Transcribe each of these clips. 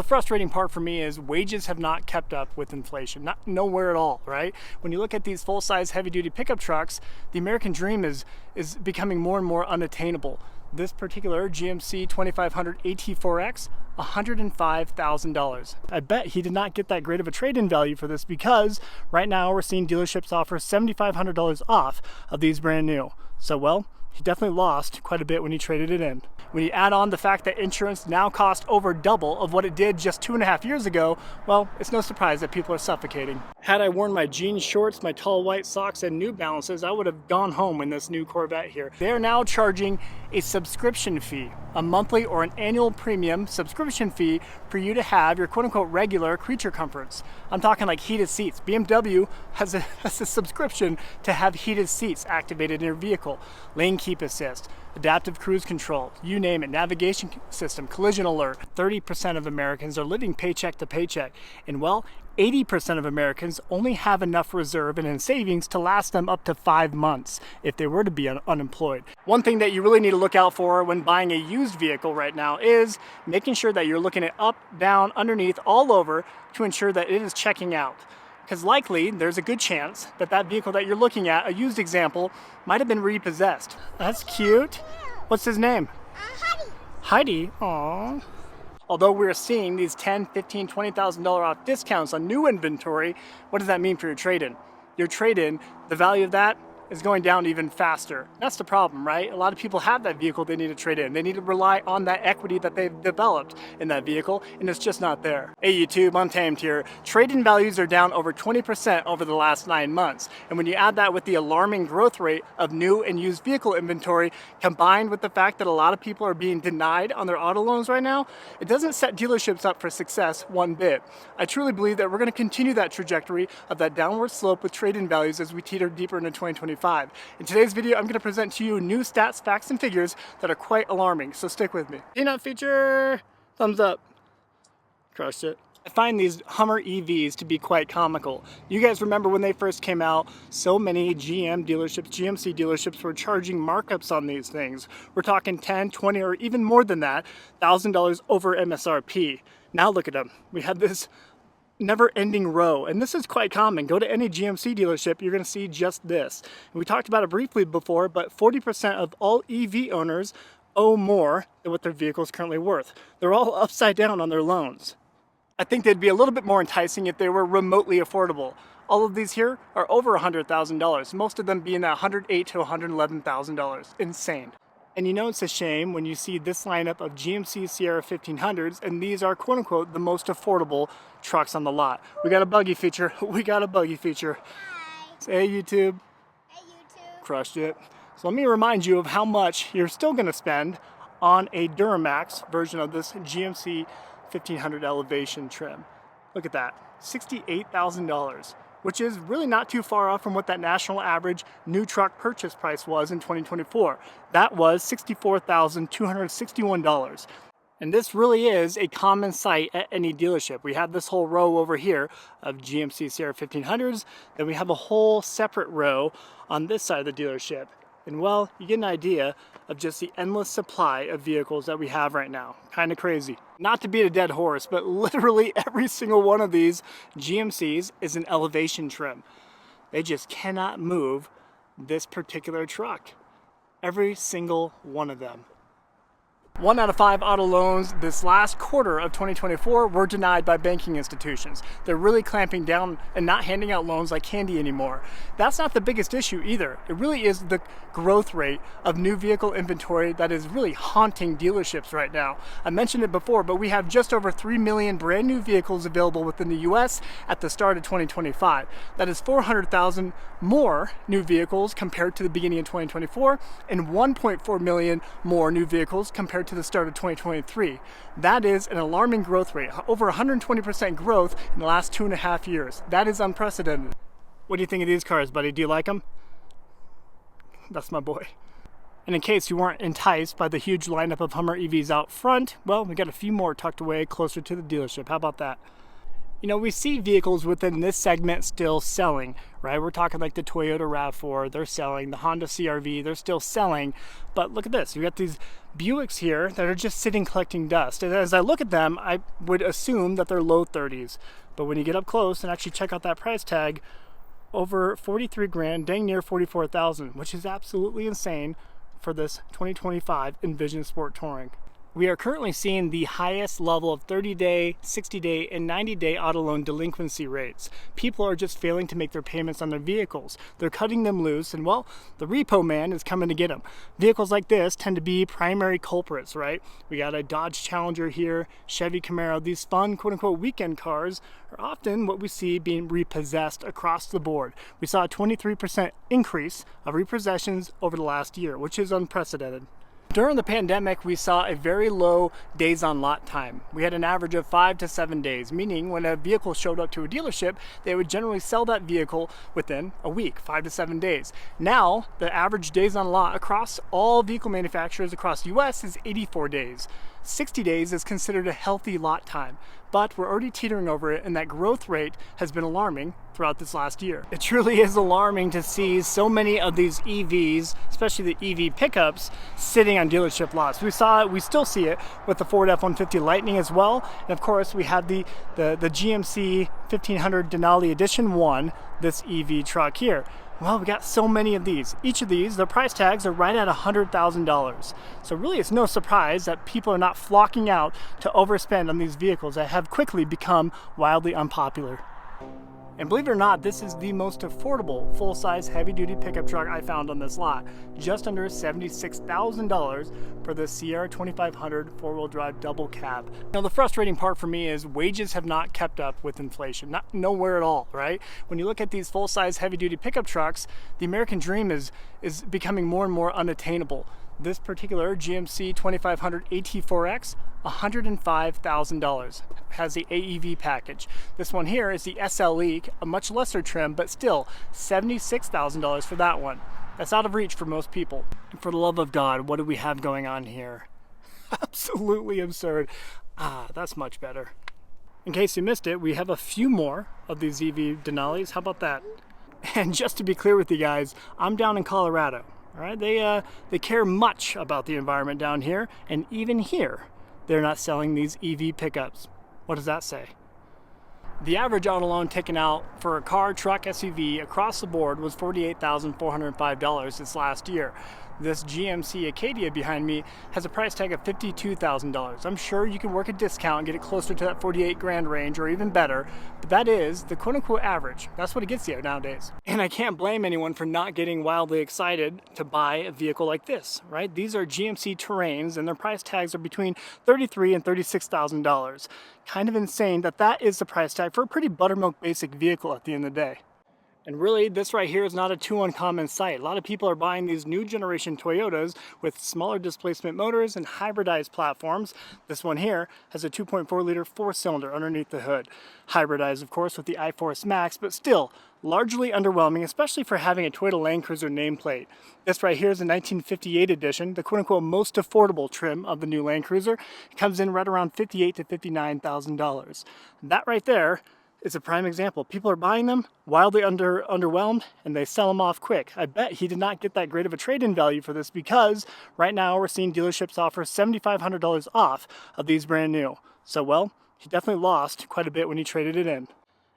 The frustrating part for me is wages have not kept up with inflation, nowhere at all, right? When you look at these full-size heavy-duty pickup trucks, the American dream is becoming more and more unattainable. This particular GMC 2500 AT4X, $105,000. I bet he did not get that great of a trade-in value for this because right now we're seeing dealerships offer $7,500 off of these brand new. So well, he definitely lost quite a bit when he traded it in. When you add on the fact that insurance now costs over double of what it did just 2.5 years ago, well, it's no surprise that people are suffocating. Had I worn my jeans shorts, my tall white socks, and New Balances, I would have gone home in this new Corvette here. They are now charging a subscription fee, a monthly or an annual premium subscription fee for you to have your quote-unquote regular creature comforts. I'm talking like heated seats. BMW has a subscription to have heated seats activated in your vehicle, lane keep assist, adaptive cruise control, you name it, navigation system, collision alert. 30% of Americans are living paycheck to paycheck, and well, 80% of Americans only have enough reserve and in savings to last them up to 5 months if they were to be unemployed. One thing that you really need to look out for when buying a used vehicle right now is making sure that you're looking at up, down, underneath, all over to ensure that it is checking out. Because likely there's a good chance that that vehicle that you're looking at, a used example, might have been repossessed. That's cute. What's his name? Heidi. Heidi? Aww. Although we're seeing these $10,000, $15,000, $20,000 off discounts on new inventory, what does that mean for your trade-in? Your trade-in, the value of that is going down even faster. That's the problem, right? A lot of people have that vehicle they need to trade in. They need to rely on that equity that they've developed in that vehicle, and it's just not there. Hey YouTube, Untamed here. Trade-in values are down over 20% over the last 9 months. And when you add that with the alarming growth rate of new and used vehicle inventory, combined with the fact that a lot of people are being denied on their auto loans right now, it doesn't set dealerships up for success one bit. I truly believe that we're gonna continue that trajectory of that downward slope with trade-in values as we teeter deeper into 2025. In today's video, I'm going to present to you new stats, facts, and figures that are quite alarming, so stick with me. Peanut feature, thumbs up. Crushed it. I find these Hummer EVs to be quite comical. You guys remember when they first came out, so many GM dealerships, GMC dealerships were charging markups on these things. We're talking 10, 20, or even more than that, $1,000 over MSRP. Now look at them. We have this never-ending row, and this is quite common. Go to any GMC dealership, you're going to see just this. And we talked about it briefly before, but 40% of all EV owners owe more than what their vehicle is currently worth. They're all upside down on their loans. I think they'd be a little bit more enticing if they were remotely affordable. All of these here are over $100,000, most of them being at $108,000 to $111,000. Insane. And you know it's a shame when you see this lineup of GMC Sierra 1500s, and these are quote-unquote the most affordable trucks on the lot. We got a buggy feature. We got a buggy feature. Hi. Say hey YouTube. Hey YouTube. Crushed it. So let me remind you of how much you're still going to spend on a Duramax version of this GMC 1500 Elevation trim. Look at that, $68,000. Which is really not too far off from what that national average new truck purchase price was in 2024. That was $64,261. And this really is a common sight at any dealership. We have this whole row over here of GMC Sierra 1500s, then we have a whole separate row on this side of the dealership. And well, you get an idea of just the endless supply of vehicles that we have right now. Kind of crazy. Not to beat a dead horse, but literally every single one of these GMCs is an elevation trim. They just cannot move this particular truck. Every single one of them. 1 out of 5 auto loans this last quarter of 2024 were denied by banking institutions. They're really clamping down and not handing out loans like candy anymore. That's not the biggest issue either. It really is the growth rate of new vehicle inventory that is really haunting dealerships right now. I mentioned it before, but we have just over 3 million brand new vehicles available within the US at the start of 2025. That is 400,000 more new vehicles compared to the beginning of 2024 and 1.4 million more new vehicles compared to the start of 2023. That is an alarming growth rate, over 120% growth in the last 2.5 years. That is unprecedented. What do you think of these cars, buddy? Do you like them? That's my boy. And in case you weren't enticed by the huge lineup of Hummer EVs out front, well, we got a few more tucked away closer to the dealership. How about that? You know, we see vehicles within this segment still selling, right? We're talking like the Toyota RAV4, they're selling, the Honda CR-V, they're still selling. But look at this, we got these Buicks here that are just sitting collecting dust. And as I look at them, I would assume that they're low 30s. But when you get up close and actually check out that price tag, over 43 grand, dang near 44,000, which is absolutely insane for this 2025 Envision Sport Touring. We are currently seeing the highest level of 30-day, 60-day, and 90-day auto loan delinquency rates. People are just failing to make their payments on their vehicles. They're cutting them loose, and well, the repo man is coming to get them. Vehicles like this tend to be primary culprits, right? We got a Dodge Challenger here, Chevy Camaro. These fun, quote-unquote, weekend cars are often what we see being repossessed across the board. We saw a 23% increase of repossessions over the last year, which is unprecedented. During the pandemic, we saw a very low days on lot time. We had an average of 5 to 7 days, meaning when a vehicle showed up to a dealership, they would generally sell that vehicle within a week, 5 to 7 days. Now, the average days on lot across all vehicle manufacturers across the US is 84 days. 60 days is considered a healthy lot time, but we're already teetering over it, and that growth rate has been alarming throughout this last year. It truly is alarming to see so many of these EVs, especially the EV pickups, sitting on dealership lots. We still see it with the Ford F-150 Lightning as well, and of course we have the GMC 1500 Denali Edition 1, this EV truck here. Well, we got so many of these. Each of these, the price tags are right at $100,000. So really it's no surprise that people are not flocking out to overspend on these vehicles that have quickly become wildly unpopular. And believe it or not, this is the most affordable full-size heavy-duty pickup truck I found on this lot. Just under $76,000 for the Sierra 2500 four-wheel drive double cab. Now the frustrating part for me is wages have not kept up with inflation. Nowhere at all, right? When you look at these full-size heavy-duty pickup trucks, the American dream is becoming more and more unattainable. This particular GMC 2500 AT4X, $105,000, has the AEV package. This one here is the SLE, a much lesser trim, but still $76,000 for that one. That's out of reach for most people. And for the love of God, what do we have going on here? Absolutely absurd. That's much better. In case you missed it, we have a few more of these EV Denalis. How about that? And just to be clear with you guys, I'm down in Colorado. All right, they care much about the environment down here, and even here, they're not selling these EV pickups. What does that say? The average auto loan taken out for a car, truck, SUV across the board was $48,405 this last year. This GMC Acadia behind me has a price tag of $52,000. I'm sure you can work a discount and get it closer to that 48 grand range or even better, but that is the quote-unquote average. That's what it gets you nowadays. And I can't blame anyone for not getting wildly excited to buy a vehicle like this, right? These are GMC Terrains and their price tags are between $33,000 and $36,000. Kind of insane that is the price tag for a pretty buttermilk basic vehicle at the end of the day. And really, this right here is not a too uncommon sight. A lot of people are buying these new generation Toyotas with smaller displacement motors and hybridized platforms. This one here has a 2.4 liter four-cylinder underneath the hood. Hybridized, of course, with the iForce Max, but still largely underwhelming, especially for having a Toyota Land Cruiser nameplate. This right here is a 1958 edition, the quote-unquote most affordable trim of the new Land Cruiser. It comes in right around $58,000 to $59,000. That right there is a prime example. People are buying them, wildly underwhelmed, and they sell them off quick. I bet he did not get that great of a trade-in value for this because right now we're seeing dealerships offer $7,500 off of these brand new. So, well, he definitely lost quite a bit when he traded it in.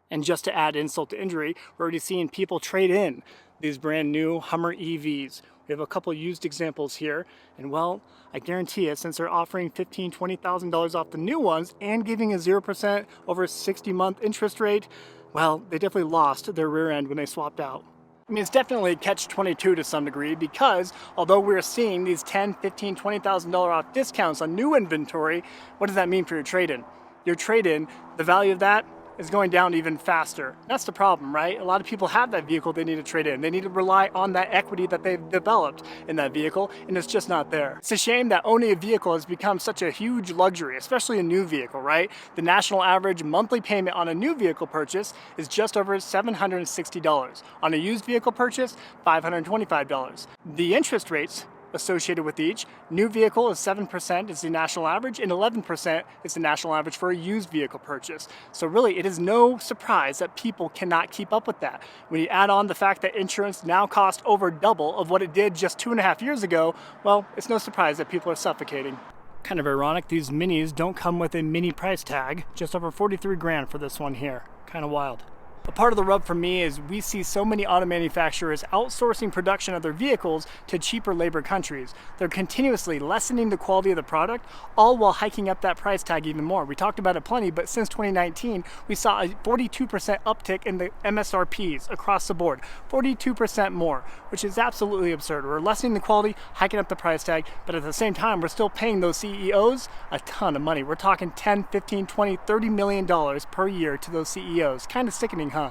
And just to add insult to injury, we're already seeing people trade in these brand new Hummer EVs. We have a couple used examples here, and well, I guarantee you, since they're offering $15,000, $20,000 off the new ones and giving a 0% over a 60-month interest rate, well, they definitely lost their rear end when they swapped out. I mean, it's definitely catch-22 to some degree because although we're seeing these $10,000, $15,000, $20,000 off discounts on new inventory, what does that mean for your trade-in? Your trade-in, the value of that is going down even faster. That's the problem, right? A lot of people have that vehicle they need to trade in. They need to rely on that equity that they've developed in that vehicle, and it's just not there. It's a shame that owning a vehicle has become such a huge luxury, especially a new vehicle, right? The national average monthly payment on a new vehicle purchase is just over $760. On a used vehicle purchase, $525. The interest rates associated with each. New vehicle is 7% is the national average, and 11% is the national average for a used vehicle purchase. So really, it is no surprise that people cannot keep up with that. When you add on the fact that insurance now costs over double of what it did just 2.5 years ago, well, it's no surprise that people are suffocating. Kind of ironic, these minis don't come with a mini price tag, just over 43 grand for this one here. Kind of wild. A part of the rub for me is we see so many auto manufacturers outsourcing production of their vehicles to cheaper labor countries. They're continuously lessening the quality of the product, all while hiking up that price tag even more. We talked about it plenty, but since 2019, we saw a 42% uptick in the MSRPs across the board. 42% more, which is absolutely absurd. We're lessening the quality, hiking up the price tag, but at the same time, we're still paying those CEOs a ton of money. We're talking 10, 15, 20, $30 million per year to those CEOs. Kind of sickening, huh?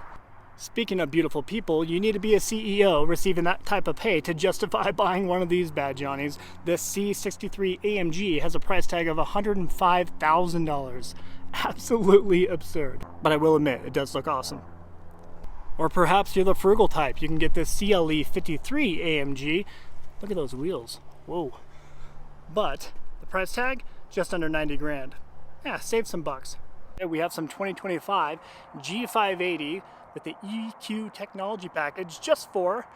Speaking of beautiful people, you need to be a CEO receiving that type of pay to justify buying one of these bad Johnnies. This C63 AMG has a price tag of $105,000. Absolutely absurd. But I will admit, it does look awesome. Or perhaps you're the frugal type. You can get this CLE 53 AMG. Look at those wheels. Whoa. But the price tag, just under 90 grand. Yeah, save some bucks. We have some 2025 G580 with the EQ technology package just for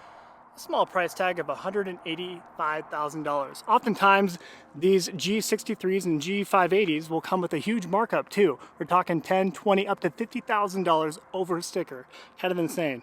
a small price tag of $185,000. Oftentimes, these G63s and G580s will come with a huge markup too. We're talking 10, 20, up to $50,000 over a sticker. Kind of insane.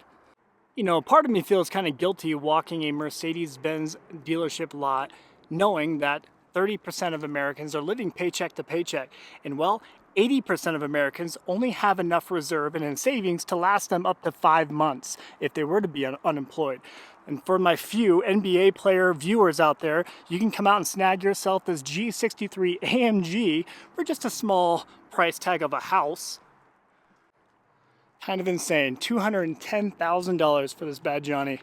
You know, part of me feels kind of guilty walking a Mercedes-Benz dealership lot knowing that 30% of Americans are living paycheck to paycheck. And well, 80% of Americans only have enough reserve and in savings to last them up to 5 months if they were to be unemployed. And for my few NBA player viewers out there, you can come out and snag yourself this G63 AMG for just a small price tag of a house. Kind of insane. $210,000 for this bad Johnny.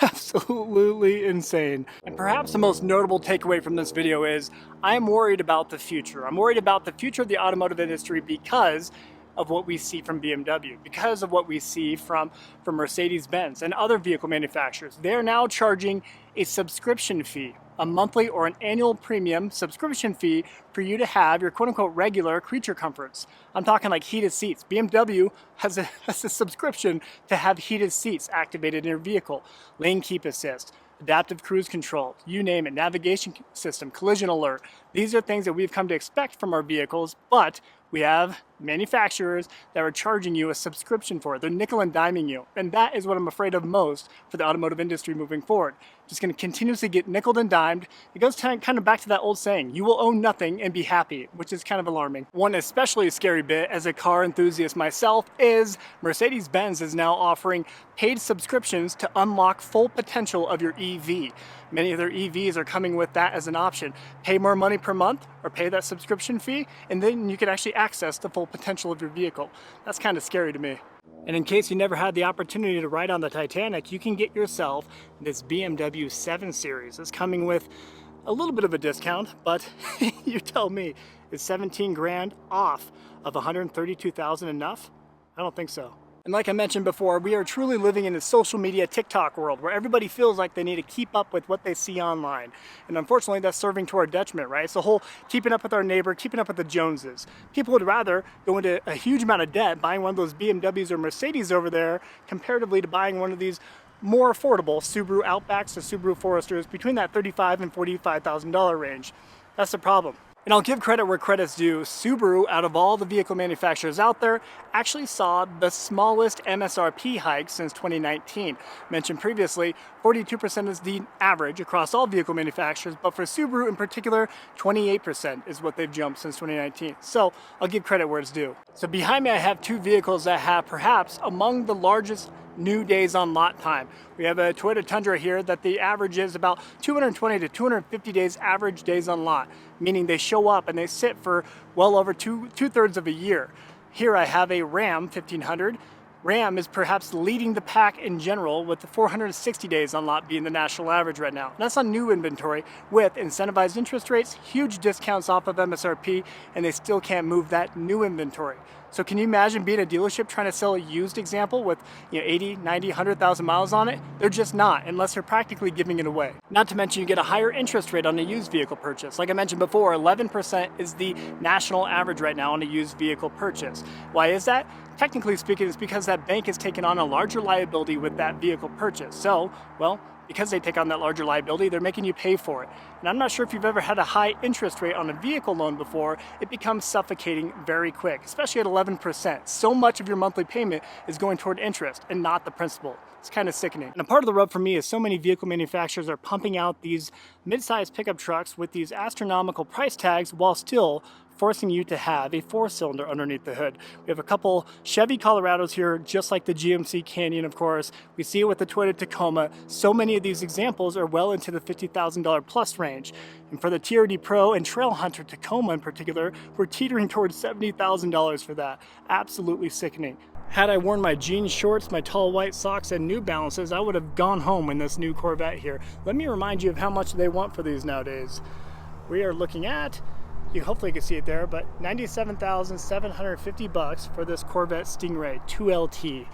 Absolutely insane. And perhaps the most notable takeaway from this video is I'm worried about the future. I'm worried about the future of the automotive industry because of what we see from BMW, because of what we see from Mercedes-Benz and other vehicle manufacturers. They're now charging a subscription fee, a monthly or an annual premium subscription fee for you to have your quote-unquote regular creature comforts. I'm talking like heated seats. BMW has a subscription to have heated seats activated in your vehicle, lane keep assist, adaptive cruise control, you name it, navigation system, collision alert. These are things that we've come to expect from our vehicles, but we have manufacturers that are charging you a subscription for it. They're nickel and diming you. And that is what I'm afraid of most for the automotive industry moving forward. Just going to continuously get nickeled and dimed. It goes kind of back to that old saying, you will own nothing and be happy, which is kind of alarming. One especially scary bit as a car enthusiast myself is Mercedes-Benz is now offering paid subscriptions to unlock full potential of your EV. Many of their EVs are coming with that as an option. Pay more money per month or pay that subscription fee, and then you can actually access the full potential of your vehicle. That's kind of scary to me. And in case you never had the opportunity to ride on the Titanic, you can get yourself this BMW 7 Series. It's coming with a little bit of a discount, but you tell me, is 17 grand off of 132,000 enough? I don't think so. And like I mentioned before, we are truly living in a social media TikTok world where everybody feels like they need to keep up with what they see online. And unfortunately, that's serving to our detriment, right? It's the whole keeping up with our neighbor, keeping up with the Joneses. People would rather go into a huge amount of debt buying one of those BMWs or Mercedes over there comparatively to buying one of these more affordable Subaru Outbacks or Subaru Foresters between that $35,000 and $45,000 range. That's the problem. And I'll give credit where credit's due. Subaru, out of all the vehicle manufacturers out there, actually saw the smallest MSRP hike since 2019. Mentioned previously, 42% is the average across all vehicle manufacturers, but for Subaru in particular, 28% is what they've jumped since 2019. So I'll give credit where it's due. So behind me I have two vehicles that have perhaps among the largest new days on lot time. We have a Toyota Tundra here that the average is about 220 to 250 days average days on lot, meaning they show up and they sit for well over two-thirds of a year. Here I have a Ram 1500, Ram is perhaps leading the pack in general, with the 460 days on lot being the national average right now. And that's on new inventory with incentivized interest rates, huge discounts off of MSRP, and they still can't move that new inventory. So can you imagine being a dealership trying to sell a used example with 80, 90, 100,000 miles on it? They're just not, unless they're practically giving it away. Not to mention you get a higher interest rate on a used vehicle purchase. Like I mentioned before, 11% is the national average right now on a used vehicle purchase. Why is that? Technically speaking, it's because that bank is taking on a larger liability with that vehicle purchase. So, well, because they take on that larger liability, they're making you pay for it. And I'm not sure if you've ever had a high interest rate on a vehicle loan before. It becomes suffocating very quick, especially at 11%. So much of your monthly payment is going toward interest and not the principal. It's kind of sickening. And a part of the rub for me is so many vehicle manufacturers are pumping out these mid-sized pickup trucks with these astronomical price tags while still forcing you to have a 4-cylinder underneath the hood. We have a couple Chevy Colorados here, just like the GMC Canyon, of course. We see it with the Toyota Tacoma. So many of these examples are well into the $50,000 plus range. And for the TRD Pro and Trail Hunter Tacoma in particular, we're teetering towards $70,000 for that. Absolutely sickening. Had I worn my jeans shorts, my tall white socks, and New Balances, I would have gone home in this new Corvette here. Let me remind you of how much they want for these nowadays. We are looking at, you hopefully can see it there, but $97,750 for this Corvette Stingray 2LT.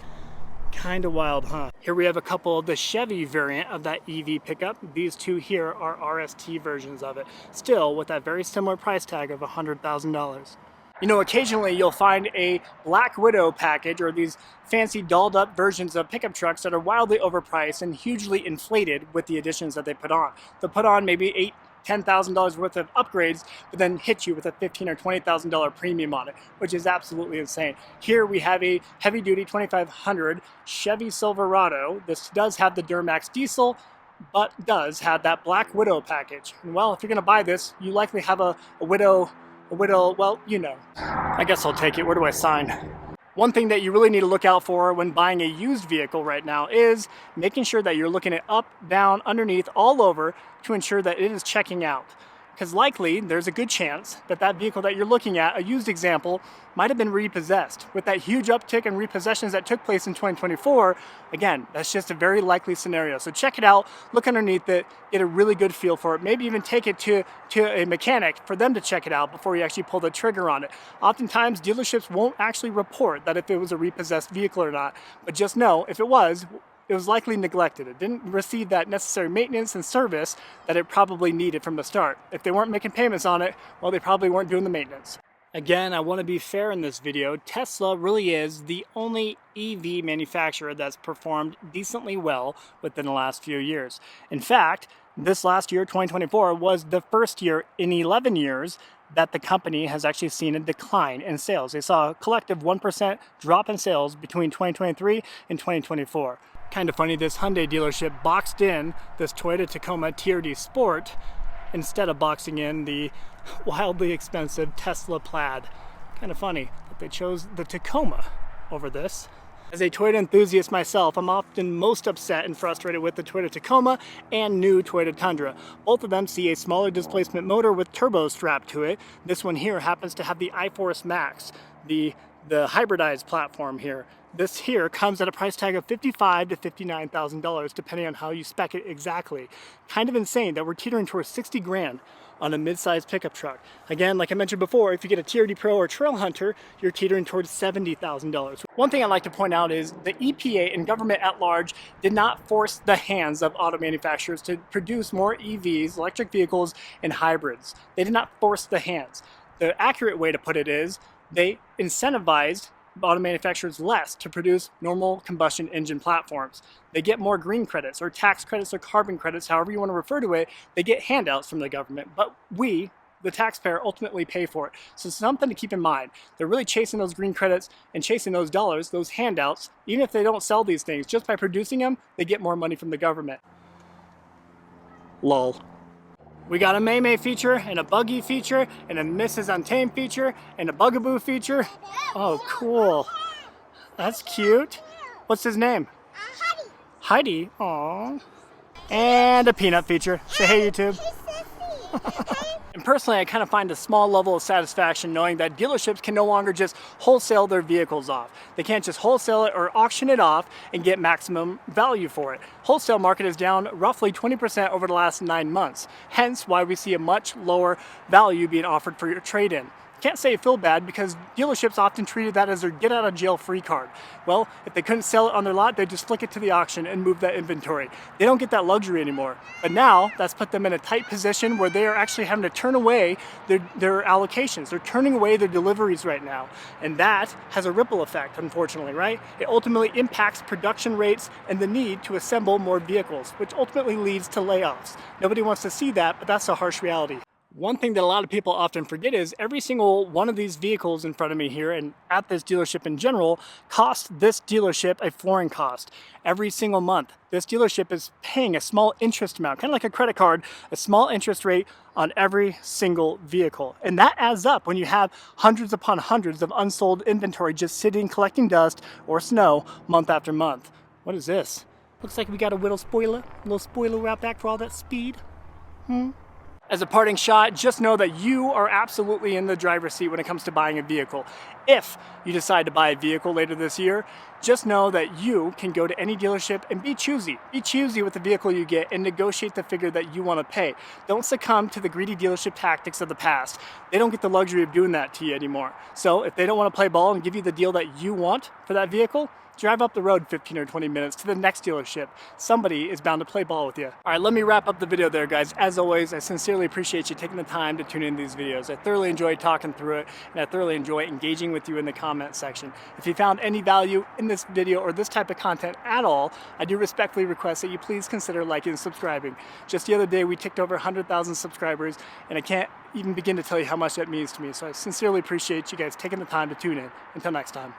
Kind of wild, huh? Here we have a couple of the Chevy variant of that EV pickup. These two here are RST versions of it, still with that very similar price tag of $100,000. You know, occasionally you'll find a Black Widow package or these fancy dolled up versions of pickup trucks that are wildly overpriced and hugely inflated with the additions that they put on. They'll put on maybe $10,000 worth of upgrades, but then hit you with a $15,000 or $20,000 premium on it, which is absolutely insane. Here we have a heavy-duty 2500 Chevy Silverado. This does have the Duramax diesel, but does have that Black Widow package. And well, if you're going to buy this, you likely have a Widow, well, you know. I guess I'll take it. Where do I sign? One thing that you really need to look out for when buying a used vehicle right now is making sure that you're looking at up, down, underneath, all over to ensure that it is checking out. Because likely there's a good chance that that vehicle that you're looking at, a used example, might have been repossessed. With that huge uptick in repossessions that took place in 2024, again, that's just a very likely scenario. So check it out, look underneath it, get a really good feel for it, maybe even take it to a mechanic for them to check it out before you actually pull the trigger on it. Oftentimes, dealerships won't actually report that if it was a repossessed vehicle or not, but just know if it was likely neglected. It didn't receive that necessary maintenance and service that it probably needed from the start. If they weren't making payments on it, well, they probably weren't doing the maintenance. Again, I want to be fair in this video. Tesla really is the only EV manufacturer that's performed decently well within the last few years. In fact, this last year, 2024, was the first year in 11 years that the company has actually seen a decline in sales. They saw a collective 1% drop in sales between 2023 and 2024. Kind of funny, this Hyundai dealership boxed in this Toyota Tacoma TRD Sport instead of boxing in the wildly expensive Tesla Plaid. Kind of funny that they chose the Tacoma over this. As a Toyota enthusiast myself, I'm often most upset and frustrated with the Toyota Tacoma and new Toyota Tundra. Both of them see a smaller displacement motor with turbos strapped to it. This one here happens to have the iForce Max, the hybridized platform here. This here comes at a price tag of $55,000 to $59,000 depending on how you spec it exactly. Kind of insane that we're teetering towards 60 grand on a mid-sized pickup truck. Again, like I mentioned before, if you get a TRD Pro or Trail Hunter, you're teetering towards $70,000. One thing I'd like to point out is the EPA and government at large did not force the hands of auto manufacturers to produce more EVs, electric vehicles, and hybrids. They did not force the hands. The accurate way to put it is they incentivized auto manufacturers less to produce normal combustion engine platforms. They get more green credits or tax credits or carbon credits, however you want to refer to it. They get handouts from the government, but we, the taxpayer, ultimately pay for it. So something to keep in mind. They're really chasing those green credits and chasing those dollars, those handouts. Even if they don't sell these things, just by producing them, they get more money from the government. Lol. We got a May feature, and a Buggy feature, and a Mrs. Untamed feature, and a Bugaboo feature. Oh, cool. That's cute. What's his name? Heidi. Heidi. Aww. And a Peanut feature. Say hey, YouTube. Hey, Sissy. And And personally, I kind of find a small level of satisfaction knowing that dealerships can no longer just wholesale their vehicles off. They can't just wholesale it or auction it off and get maximum value for it. Wholesale market is down roughly 20% over the last 9 months, hence why we see a much lower value being offered for your trade-in. Can't say you feel bad because dealerships often treated that as their get out of jail free card. Well, if they couldn't sell it on their lot, they'd just flick it to the auction and move that inventory. They don't get that luxury anymore. But now that's put them in a tight position where they are actually having to turn away their allocations. They're turning away their deliveries right now. And that has a ripple effect, unfortunately, right? It ultimately impacts production rates and the need to assemble more vehicles, which ultimately leads to layoffs. Nobody wants to see that, but that's a harsh reality. One thing that a lot of people often forget is every single one of these vehicles in front of me here and at this dealership in general costs this dealership a flooring cost every single month. This dealership is paying a small interest amount, kind of like a credit card, a small interest rate on every single vehicle. And that adds up when you have hundreds upon hundreds of unsold inventory just sitting collecting dust or snow month after month. What is this? Looks like we got a little spoiler wrap back for all that speed. As a parting shot, just know that you are absolutely in the driver's seat when it comes to buying a vehicle. If you decide to buy a vehicle later this year, just know that you can go to any dealership and be choosy. Be choosy with the vehicle you get and negotiate the figure that you want to pay. Don't succumb to the greedy dealership tactics of the past. They don't get the luxury of doing that to you anymore. So if they don't want to play ball and give you the deal that you want for that vehicle, drive up the road 15 or 20 minutes to the next dealership. Somebody is bound to play ball with you. All right, let me wrap up the video there, guys. As always, I sincerely appreciate you taking the time to tune in these videos. I thoroughly enjoy talking through it, and I thoroughly enjoy engaging with you in the comment section. If you found any value in this video or this type of content at all, I do respectfully request that you please consider liking and subscribing. Just the other day, we ticked over 100,000 subscribers, and I can't even begin to tell you how much that means to me. So I sincerely appreciate you guys taking the time to tune in. Until next time.